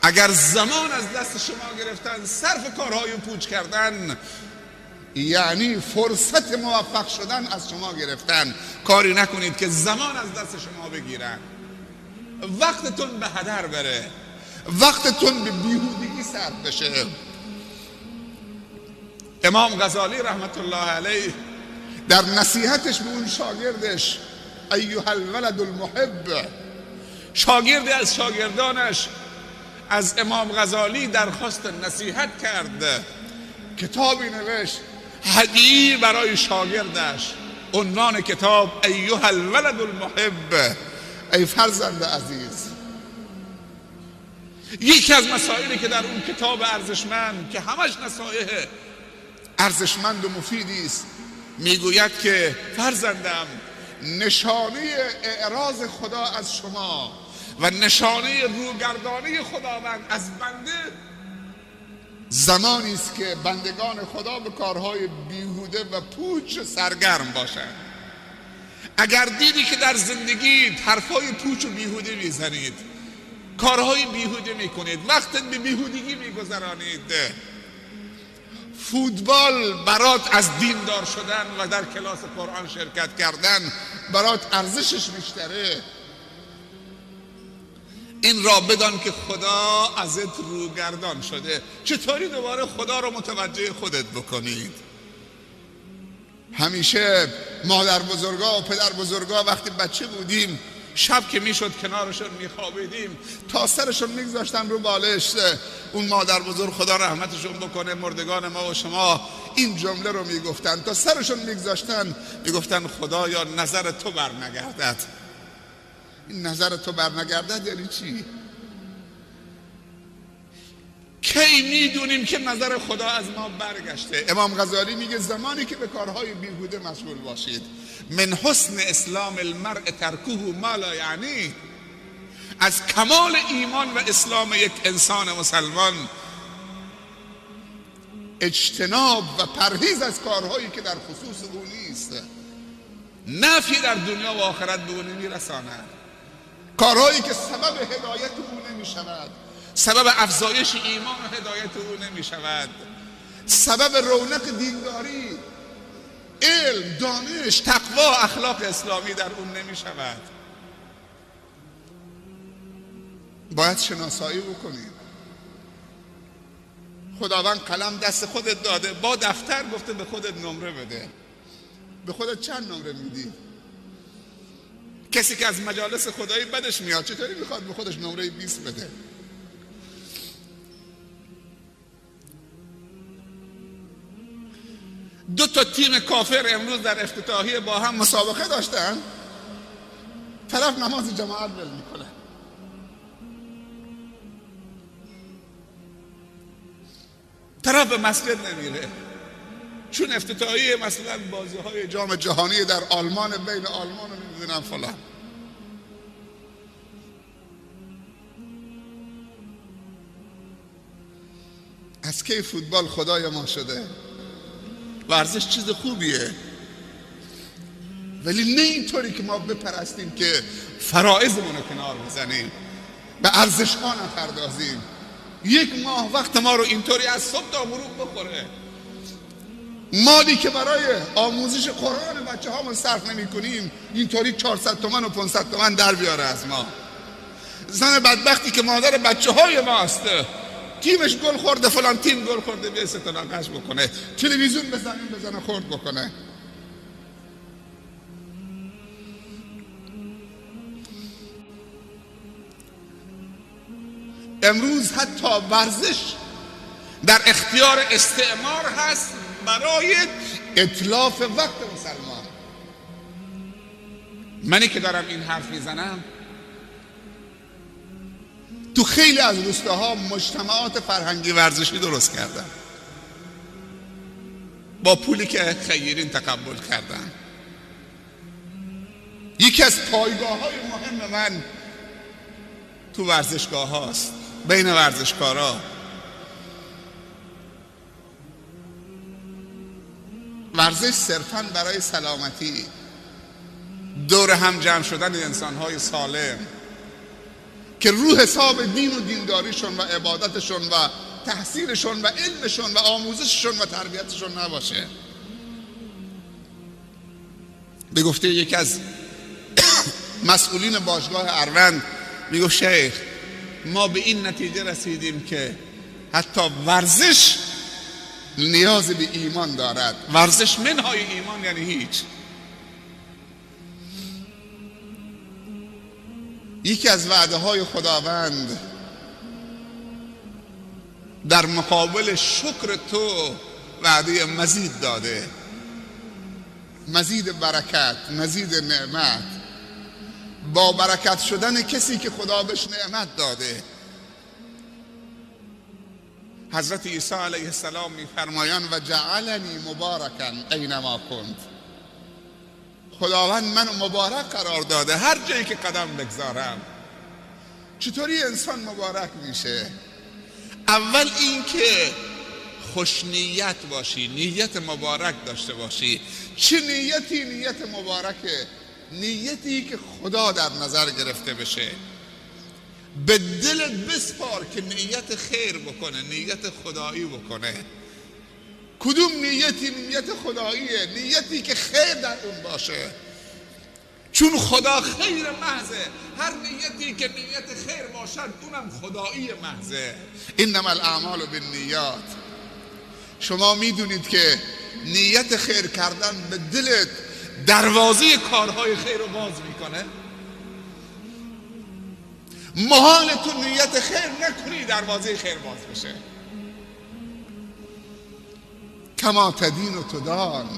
اگر زمان از دست شما گرفتن، صرف کارهای پوچ کردن، یعنی فرصت موفق شدن از شما گرفتن. کاری نکنید که زمان از دست شما بگیرن، وقتتون به هدر بره، وقتتون به بیهودگی صرف بشه. امام غزالی رحمت الله علیه در نصیحتش به اون شاگردش، ایها الولد المحب، شاگردی از شاگردانش از امام غزالی درخواست نصیحت کرد، کتابی نوشت هدیه برای شاگردش. عنوان کتاب ایها الولد المحب، ای فرزند عزیز. یکی از مسائلی که در اون کتاب ارزشمند که همش نصایح ارزشمند و مفیدی است، میگوید که فرزندم، نشانه اعراض خدا از شما و نشانه روگردانی خداوند از بنده زمانی است که بندگان خدا به کارهای بیهوده و پوچ سرگرم باشند. اگر دیدی که در زندگی حرفای پوچ و بیهوده میزنید، کارهای بیهوده میکنید، وقتت به بیهودگی میگذرانید، فوتبال برات از دیندار شدن و در کلاس قرآن شرکت کردن برات ارزشش بیشتره، این را بدان که خدا ازت روگردان شده. چطوری دوباره خدا رو متوجه خودت بکنید؟ همیشه مادر بزرگا و پدر بزرگا وقتی بچه بودیم، شب که میشد کنارشون میخوابیدیم، تا سرشون میگذاشتن رو بالش. اون مادر بزرگ خدا رحمتشون بکنه، مردگان ما و شما، این جمله رو میگفتن، تا سرشون میگذاشتن میگفتن خدایا نظر تو بر نگردد. این نظر تو بر نگردد یعنی چی؟ کی میدونیم که نظر خدا از ما برگشته؟ امام غزالی میگه زمانی که به کارهای بیهوده مشغول باشید، من حسن اسلام المرء ترکه ما لا یعنی، از کمال ایمان و اسلام یک انسان مسلمان اجتناب و پرهیز از کارهایی که در خصوص او نیست، نفعی در دنیا و آخرت به او نمیرساند، کارهایی که سبب هدایت او نمی شود، سبب افزایش ایمان و هدایت او نمی شود، سبب رونق دینداری، علم، دانش، تقوا، اخلاق اسلامی در اون نمی شود. باید شناسایی بکنیم. خداوند قلم دست خودت داده، با دفتر گفته به خودت نمره بده. به خودت چند نمره میدی؟ کسی که از مجالس خدایی بدش میاد چطوری میخواد به خودش نمره 20 بده؟ دو تا تیم کافر امروز در افتتاحیه با هم مسابقه داشتن، طرف نماز جماعت ول میکنه، طرف به مسجد نمیره، چون افتتاحیه مثلا بازی‌های جام جهانی در آلمان، بین آلمان و نمیدونم فلان. از کی فوتبال خدای ما شده؟ ورزش چیز خوبیه، ولی نه اینطوری که ما بپرستیم که فرائضمون رو کنار بزنیم، به ارزش‌ها نپردازیم. یک ماه وقت ما رو اینطوری از صبح تا غروب بخوره، مالی که برای آموزش قرآن بچه هامون صرف نمی کنیم اینطوری 400 تومن و 500 تومن در بیاره از ما. زن بدبختی که مادر بچه های ماست، تیمش گل خورده، فلان تیم گل خورده، بیای ستناقش بکنه، تلویزیون بزنه خورد بکنه. امروز حتی ورزش در اختیار استعمار هست برای اتلاف وقت مسلمان. منی که دارم این حرف میزنم، تو خیلی از روستاها مجتمعات فرهنگی ورزشی درست کردن با پولی که خیرین تقبل کردن. یکی از پایگاه‌های مهم من تو ورزشگاه هاست، بین ورزشکارا. ورزش صرفاً برای سلامتی، دور هم جمع شدن انسان‌های سالم که رو حساب دین و دینداریشون و عبادتشون و تحصیلشون و علمشون و آموزششون و تربیتشون نباشه. به گفته یکی از مسئولین باشگاه اروند میگفت شیخ ما به این نتیجه رسیدیم که حتی ورزش نیاز به ایمان دارد. ورزش منهای ایمان یعنی هیچ. یکی از وعده های خداوند در مقابل شکر تو وعده مزید داده، مزید برکت، مزید نعمت، با برکت شدن کسی که خدا بهش نعمت داده. حضرت عیسی علیه السلام میفرمایند و جعلنی مبارکا اینما کنت، خداوند منو مبارک قرار داده هر جایی که قدم بگذارم. چطوری انسان مبارک میشه؟ اول این که خوش نیت باشی، نیت مبارک داشته باشی. چه نیتی؟ نیت مبارکه، نیتی که خدا در نظر گرفته بشه. به دلت بسپار که نیت خیر بکنه، نیت خدایی بکنه. کدوم نیتی؟ نیت خداییه، نیتی که خیر در اون باشه، چون خدا خیر محضه. هر نیتی که نیت خیر باشد اونم خدایی محضه. انما الاعمال بالنیات. شما میدونید که نیت خیر کردن به دلت دروازه کارهای خیر رو باز میکنه. محال تو نیت خیر نکنی دروازه خیر باز بشه. کما تدین و تدان.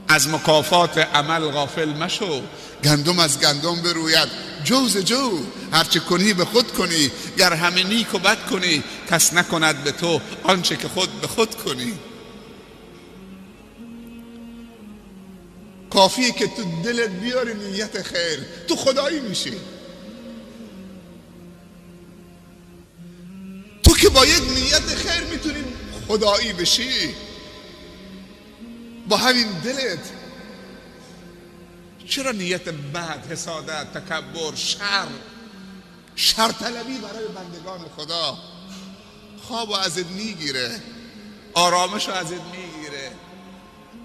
از مکافات عمل غافل مشو. گندم از گندم بروید جو ز جو. هرچه کنی به خود کنی، گر همه نیک و بد کنی کس نکند به تو آنچه که خود به خود کنی. کافیه که تو دلت بیاری نیت خیر، تو خدایی میشی. تو که با یک نیت خیر میتونی خدایی بشی، با همین دلت. چرا نیت بد، حسادت، تکبر، شر طلبی برای بندگان خدا خواب ازت میگیره، آرامش ازت میگیره،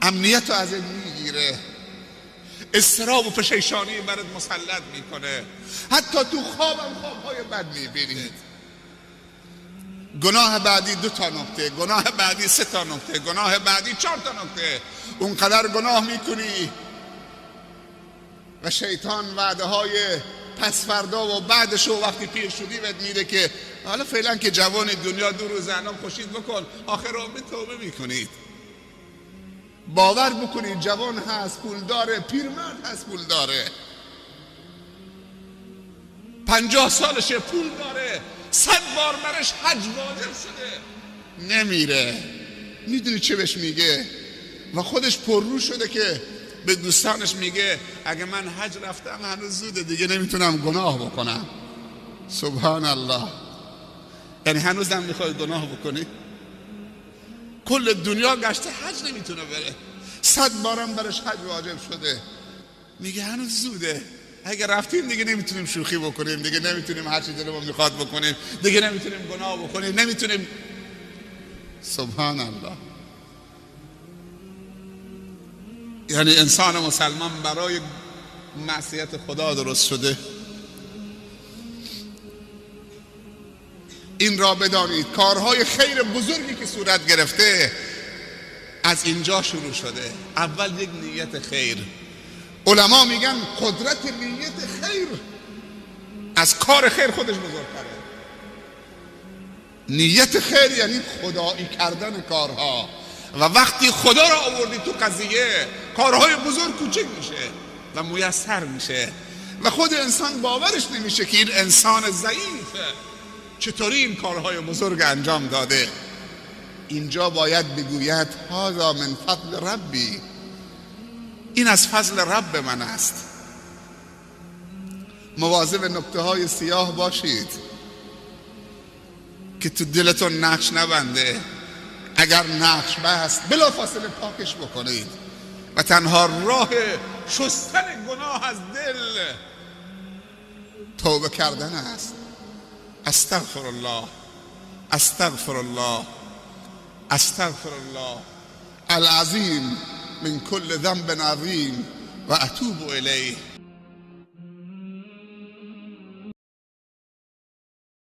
امنیت ازت میگیره، اضطراب و پشیشانی برات مسلط میکنه. حتی تو خوابم خوابهای بد میبینید. گناه بعدی 2 تا نکته، گناه بعدی 3 تا نکته، گناه بعدی 4 تا نکته. اونقدر گناه میکنی و شیطان وعده های پس فردا و بعدش و وقتی پیر شدی بهت میده که حالا فعلا که جوان دنیا دور و زنم خوشید بکن، آخر عمر توبه میکنید. باور بکنید جوان هست پول داره، پیرمرد هست پول داره، 50 سالشه پول داره، 100 بار برش حج واجب شده نمیره. میدونی چه بهش میگه؟ و خودش پررو شده که به دوستانش میگه اگه من حج رفتم هنوز زوده دیگه نمیتونم گناه بکنم. سبحان الله. یعنی هنوزم میخوای گناه بکنی؟ کل دنیا گشته حج نمیتونه بره، 100 بارم برش حج واجب شده، میگه هنوز زوده، اگه رفتیم دیگه نمیتونیم شوخی بکنیم، دیگه نمیتونیم هر چی دلمون میخواد بکنیم، دیگه نمیتونیم گناه بکنیم، نمیتونیم. سبحان الله. یعنی انسان مسلمان برای معصیت خدا درست شده. این را بدانید کارهای خیر بزرگی که صورت گرفته از اینجا شروع شده. اول یک نیت خیر. علما میگن قدرت نیت خیر از کار خیر خودش بزرگتره. نیت خیر یعنی خدایی کردن کارها، و وقتی خدا را آوردی تو قضیه کارهای بزرگ کوچک میشه و میسر میشه و خود انسان باورش نمیشه که این انسان ضعیفه چطوری این کارهای بزرگ انجام داده. اینجا باید بگوید هذا من فضل ربی، این از فضل رب من است. مواظب نکته های سیاه باشید که تو دلتون نقش نبنده. اگر نقش بست بلافاصله پاکش بکنید و تنها راه شستن گناه از دل توبه کردن است. استغفر الله استغفر الله استغفر الله العظیم من كل ذنب عظیم و اتوب الیه.